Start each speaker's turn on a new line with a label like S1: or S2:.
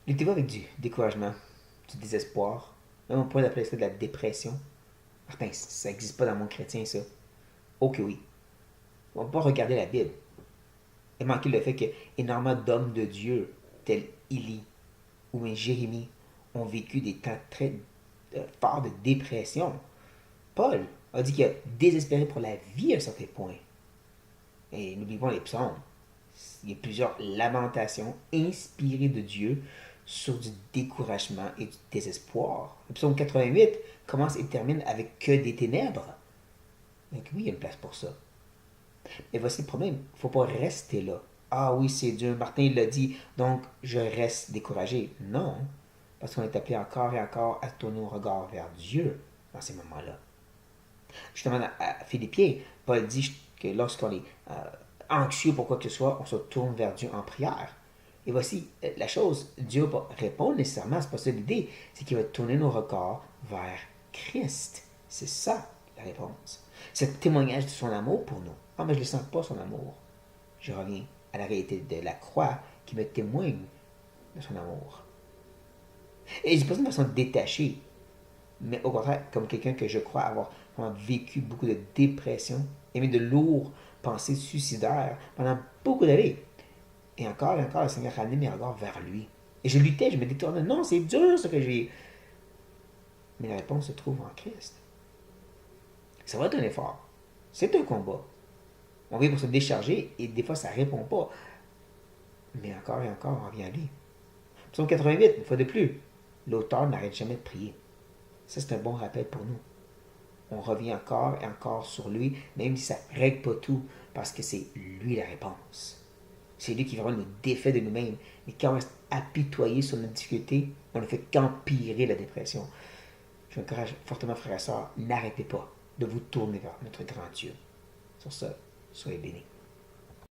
S1: Luttez-vous avec du découragement, du désespoir, même on pourrait appeler ça de la dépression. Martin, ça n'existe pas dans le monde chrétien, ça. Ok, oui. On peut pas regarder la Bible et manquer le fait que énormément d'hommes de Dieu, tels Élie ou même Jérémie, ont vécu des temps très forts de dépression. Paul a dit qu'il a désespéré pour la vie à un certain point. Et n'oublions pas les psaumes. Il y a plusieurs lamentations inspirées de Dieu sur du découragement et du désespoir. Le psaume 88 commence et termine avec que des ténèbres. Donc oui, il y a une place pour ça. Mais voici le problème, il ne faut pas rester là. Ah oui, c'est Dieu, Martin l'a dit, donc je reste découragé. Non, parce qu'on est appelé encore et encore à tourner nos regards vers Dieu dans ces moments-là. Justement, à Philippiens, Paul dit que lorsqu'on est anxieux pour quoi que ce soit, on se tourne vers Dieu en prière. Et voici la chose, Dieu va pas répondre nécessairement, c'est pas ça l'idée, c'est qu'il va tourner nos regards vers Christ. C'est ça la réponse. C'est le témoignage de son amour pour nous. Ah, mais je ne sens pas son amour. Je reviens à la réalité de la croix qui me témoigne de son amour. Et je dis pas ça de façon détachée, mais au contraire, comme quelqu'un que je crois avoir vraiment vécu beaucoup de dépression, et même de lourdes pensées suicidaires pendant beaucoup d'années. Et encore, le Seigneur a ramené mes regards vers lui. Et je luttais, je me détournais. Non, c'est dur ce que j'ai. Mais la réponse se trouve en Christ. Ça va être un effort. C'est un combat. On vient pour se décharger et des fois ça répond pas. Mais encore et encore, on revient à lui. Psaume 88, une fois de plus, l'auteur n'arrête jamais de prier. Ça, c'est un bon rappel pour nous. On revient encore et encore sur lui, même si ça ne règle pas tout, parce que c'est lui la réponse. C'est lui qui vraiment nous défait de nous-mêmes. Et quand on reste apitoyé sur nos difficultés, on ne fait qu'empirer la dépression. Je vous encourage fortement, frères et sœurs, n'arrêtez pas de vous tourner vers notre grand Dieu. Sur ça, soyez bénis.